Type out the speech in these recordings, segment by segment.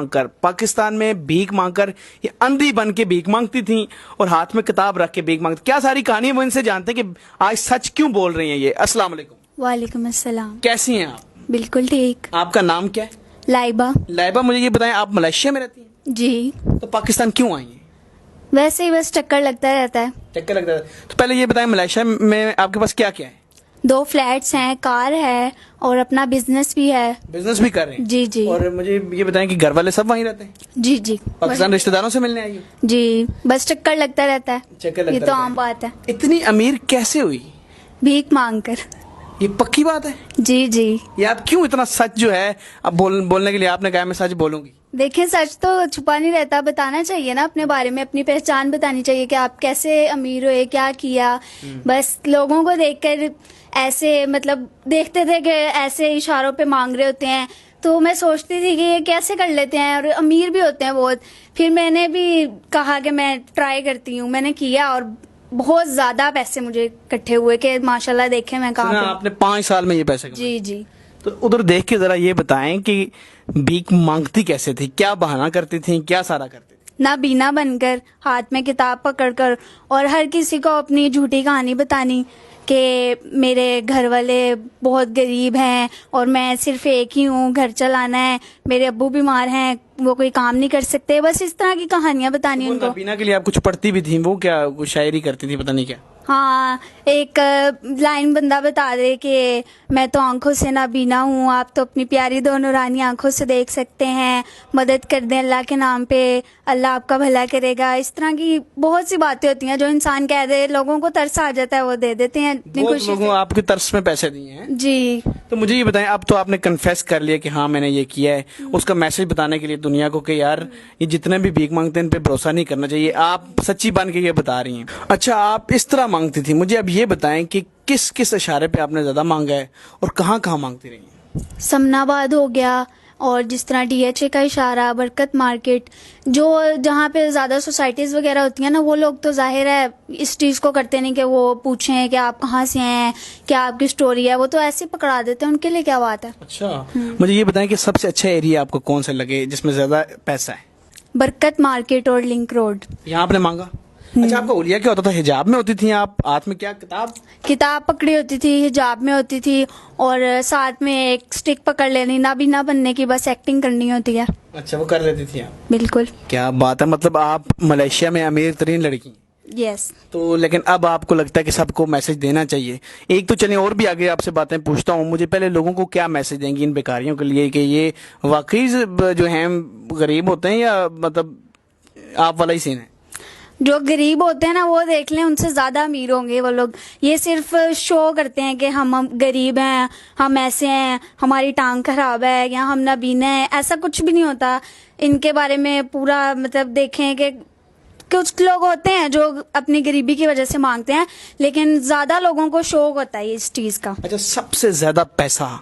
کر پاکستان میں بھیک مانگ کر یہ اندھی بن کے بھیک مانگتی تھیں اور ہاتھ میں کتاب رکھ کے بھیک مانگتی. کیا ساری کہانی وہ ان سے جانتے ہیں کہ آج سچ کیوں بول رہی ہیں یہ. السلام علیکم. وعلیکم السلام. کیسی ہیں آپ؟ بالکل ٹھیک. آپ کا نام کیا ہے؟ لائبہ. لائبہ, مجھے یہ بتائیں آپ ملیشیا میں رہتی ہیں؟ جی. تو پاکستان کیوں آئی ہیں؟ ویسے ہی بس چکر لگتا رہتا ہے. چکر لگتا ہے. تو پہلے یہ بتائیں ملیشیا میں آپ کے پاس کیا کیا ہے؟ 2 فلیٹس ہیں, کار ہے اور اپنا بزنس بھی ہے. بزنس بھی کر رہے ہیں؟ جی جی. اور مجھے یہ بتائیں کہ گھر والے سب وہیں رہتے ہیں؟ جی جی. پاکستان رشتہ داروں سے ملنے آئی ہیں؟ جی بس چکر لگتا رہتا ہے. چکر لگتا یہ تو رہتا عام بات ہے. اتنی امیر کیسے ہوئی؟ بھیک مانگ کر. یہ پکی بات ہے؟ جی جی. یہ آپ کیوں اتنا سچ جو ہے اب بولنے کے لیے آپ نے کہا میں سچ بولوں گی؟ دیکھیں سچ تو چھپا نہیں رہتا, بتانا چاہیے نا اپنے بارے میں, اپنی پہچان بتانی چاہیے کہ آپ کیسے امیر ہوئے, کیا کیا. بس لوگوں کو دیکھ کر ایسے مطلب دیکھتے تھے کہ ایسے اشاروں پہ مانگ رہے ہوتے ہیں, تو میں سوچتی تھی کہ یہ کیسے کر لیتے ہیں, اور امیر بھی ہوتے ہیں بہت. پھر میں نے بھی کہا کہ میں ٹرائی کرتی ہوں, میں نے کیا اور بہت زیادہ پیسے مجھے اکٹھے ہوئے کہ ماشاءاللہ دیکھیں میں کہاں پہ. آپ نے 5 سال میں یہ پیسے کمائے؟ جی جی. تو ادھر دیکھ کے ذرا یہ بتائیں کہ بھیک مانگتی کیسے تھی, کیا بہانہ کرتی تھیں, کیا سارا کرتی تھی؟ نابینا بن کر, ہاتھ میں کتاب پکڑ کر, اور ہر کسی کو اپنی جھوٹی کہانی بتانی کہ میرے گھر والے بہت غریب ہیں اور میں صرف ایک ہی ہوں, گھر چلانا ہے, میرے ابو بیمار ہیں, وہ کوئی کام نہیں کر سکتے. بس اس طرح کی کہانیاں بتانی ان کو. نابینا کے لیے آپ کچھ پڑھتی بھی تھیں, وہ کیا شاعری کرتی تھی پتہ نہیں کیا؟ ہاں, ایک لائن بندہ بتا دے کہ میں تو آنکھوں سے نابینا ہوں, آپ تو اپنی پیاری 2 نورانی آنکھوں سے دیکھ سکتے ہیں, مدد کر دیں اللہ کے نام پہ, اللہ آپ کا بھلا کرے گا. اس طرح کی بہت سی باتیں ہوتی ہیں جو انسان کہہ دے, لوگوں کو ترس آ جاتا ہے, وہ دے دیتے ہیں اتنی خوشی سے. لوگوں آپ کے ترس میں پیسے دیے ہیں؟ جی. تو مجھے یہ بتائیں, اب تو آپ نے کنفیس کر لیا کہ ہاں میں نے یہ کیا ہے, اس کا میسج بتانے کے لیے دنیا کو کہ یار یہ جتنے بھی بھیک مانگتے ہیں ان پہ بھروسہ نہیں کرنا چاہیے, آپ سچی بن کے یہ بتا رہی ہیں. اچھا, آپ اس طرح مانگتی تھی, مجھے اب یہ بتائیں کہ کس کس اشارے پہ آپ نے زیادہ مانگا ہے اور کہاں کہاں مانگتی رہی ہیں؟ سمنا آباد ہو گیا, اور جس طرح DHA کا اشارہ, برکت مارکیٹ, جو جہاں پہ زیادہ سوسائٹیز وغیرہ ہوتی ہیں نا, وہ لوگ تو ظاہر ہے اس چیز کو کرتے نہیں کہ وہ پوچھیں کہ آپ کہاں سے ہیں, کیا آپ کی سٹوری ہے, وہ تو ایسے ہی پکڑا دیتے ہیں, ان کے لیے کیا بات ہے. اچھا, مجھے یہ بتائیں کہ سب سے اچھا ایریا آپ کو کون سے لگے جس میں زیادہ پیسہ ہے؟ برکت مارکیٹ اور لنک روڈ. یہاں آپ نے مانگا؟ اچھا, آپ کا اولیا کیا ہوتا تھا, حجاب میں ہوتی تھیں آپ, ہاتھ میں کیا کتاب پکڑی ہوتی تھی, حجاب میں ہوتی تھی, اور ساتھ میں ایک سٹک پکڑ لینی, نابینا بننے کی بس ایکٹنگ کرنی ہوتی ہے. اچھا, وہ کر لیتی تھی آپ؟ بالکل. کیا بات ہے, مطلب آپ ملیشیا میں امیر ترین لڑکی. یس. تو لیکن اب آپ کو لگتا ہے کہ سب کو میسج دینا چاہیے. ایک تو چلیں اور بھی آگے آپ سے باتیں پوچھتا ہوں, مجھے پہلے لوگوں کو کیا میسج دیں گی ان بیکاریوں کے لیے کہ یہ واقعی جو ہیں غریب ہوتے ہیں یا مطلب آپ والا ہی سین ہے؟ جو غریب ہوتے ہیں نا وہ دیکھ لیں, ان سے زیادہ امیر ہوں گے وہ لوگ. یہ صرف شو کرتے ہیں کہ ہم غریب ہیں, ہم ایسے ہیں, ہماری ٹانگ خراب ہے, یا ہم نابینا ہیں. ایسا کچھ بھی نہیں ہوتا. ان کے بارے میں پورا مطلب دیکھیں کہ کچھ لوگ ہوتے ہیں جو اپنی غریبی کی وجہ سے مانگتے ہیں, لیکن زیادہ لوگوں کو شوق ہوتا ہے اس چیز کا. اچھا, سب سے زیادہ پیسہ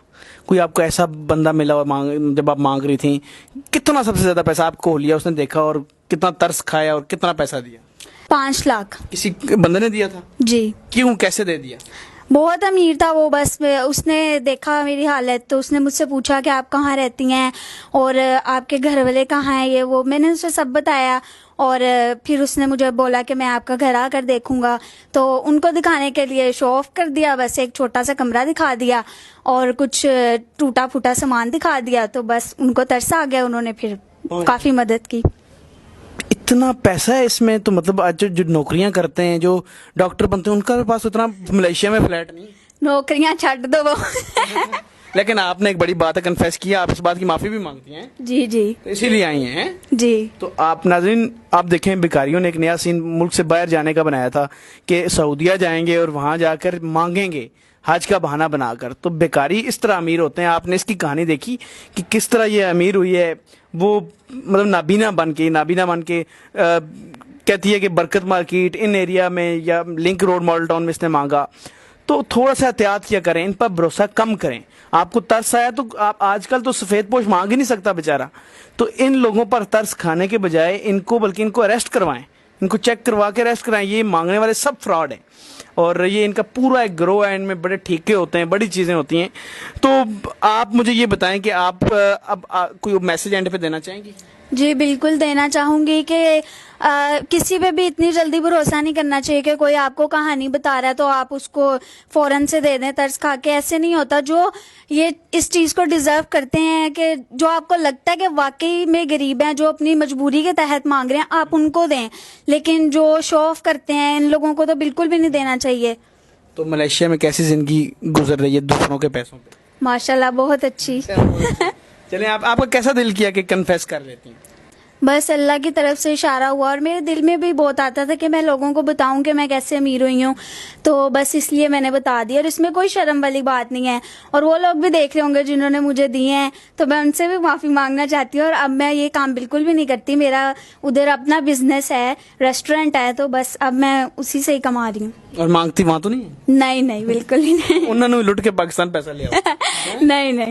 کوئی آپ کو ایسا بندہ ملا جب آپ مانگ رہی تھیں, کتنا سب سے زیادہ پیسہ آپ کو لیا, اس نے دیکھا اور کتنا ترس کھایا اور کتنا پیسہ دیا؟ 5 لاکھ. کسی بندے نے دیا تھا؟ جی. کیوں, کیسے دے دیا؟ بہت امیر تھا وہ, بس اس نے دیکھا میری حالت تو اس نے مجھ سے پوچھا کہ آپ کہاں رہتی ہیں اور آپ کے گھر والے کہاں ہیں, یہ وہ. میں نے اسے سب بتایا, اور پھر اس نے مجھے بولا کہ میں آپ کا گھر آ کر دیکھوں گا. تو ان کو دکھانے کے لیے شو آف کر دیا, بس ایک چھوٹا سا کمرہ دکھا دیا اور کچھ ٹوٹا پھوٹا سامان دکھا دیا, تو بس ان کو ترس آ گیا, انہوں نے پھر کافی مدد کی. اتنا پیسہ ہے اس میں, تو مطلب آج جو نوکریاں کرتے ہیں, جو ڈاکٹر بنتے ہیں, ان کا پاس اتنا ملیشیا میں فلیٹ نہیں. نوکریاں چھڈ دو وہ. لیکن آپ نے ایک بڑی بات ہے, کنفیس کیا, آپ اس بات کی معافی بھی مانگتی ہیں. جی جی. اسی لیے آئی ہیں. جی. تو آپ ناظرین, آپ دیکھیں بیکاریوں نے ایک نیا سین ملک سے باہر جانے کا بنایا تھا کہ سعودیہ جائیں گے اور وہاں جا کر مانگیں گے حج کا بہانہ بنا کر. تو بیکاری اس طرح امیر ہوتے ہیں. آپ نے اس کی کہانی دیکھی کہ کس طرح یہ امیر ہوئی ہے, وہ مطلب نابینا بن کے کہتی ہے کہ برکت مارکیٹ ان ایریا میں یا لنک روڈ ماڈل ٹاؤن میں اس نے مانگا. تو تھوڑا سا احتیاط کیا کریں, ان پر بھروسہ کم کریں. آپ کو ترس آیا تو آپ آج کل تو سفید پوش مانگ ہی نہیں سکتا بیچارہ, تو ان لوگوں پر ترس کھانے کے بجائے ان کو بلکہ ان کو اریسٹ کروائیں, ان کو چیک کروا کے اریسٹ کرائیں. یہ مانگنے والے سب فراڈ ہیں. اور یہ ان کا پورا ایک گروہ ہے, ان میں بڑے ٹھیکے ہوتے ہیں, بڑی چیزیں ہوتی ہیں. تو آپ مجھے یہ بتائیں کہ آپ اب کوئی میسج اینڈ پہ دینا چاہیں گی؟ جی بالکل دینا چاہوں گی کہ کسی پہ بھی اتنی جلدی بھروسہ نہیں کرنا چاہیے کہ کوئی آپ کو کہانی بتا رہا ہے تو آپ اس کو فوراً سے دے دیں ترس کھا کے. ایسے نہیں ہوتا. جو یہ اس چیز کو ڈیزرو کرتے ہیں کہ جو آپ کو لگتا ہے کہ واقعی میں غریب ہیں, جو اپنی مجبوری کے تحت مانگ رہے ہیں, آپ ان کو دیں. لیکن جو شو آف کرتے ہیں ان لوگوں کو تو بالکل بھی نہیں دینا چاہیے. تو ملیشیا میں کیسی زندگی گزر رہی ہے دوسروں کے پیسوں پہ؟ ماشاء اللہ بہت اچھی. چلیں آپ کا کیسا دل کیا کہ کنفیس کر لیتی ہیں؟ بس اللہ کی طرف سے اشارہ ہوا, اور میرے دل میں بھی بہت آتا تھا کہ میں لوگوں کو بتاؤں کہ میں کیسے امیر ہوئی ہوں, تو بس اس لیے میں نے بتا دیا. اور اس میں کوئی شرم والی بات نہیں ہے. اور وہ لوگ بھی دیکھ رہے ہوں گے جنہوں نے مجھے دیے ہیں, تو میں ان سے بھی معافی مانگنا چاہتی ہوں. اور اب میں یہ کام بالکل بھی نہیں کرتی. میرا ادھر اپنا بزنس ہے, ریسٹورینٹ ہے, تو بس اب میں اسی سے ہی کما رہی ہوں. اور مانگتی وہاں تو نہیں ہے؟ نہیں بالکل ہی نہیں. انہوں نے لٹ کے پاکستان پیسہ لیا. نہیں.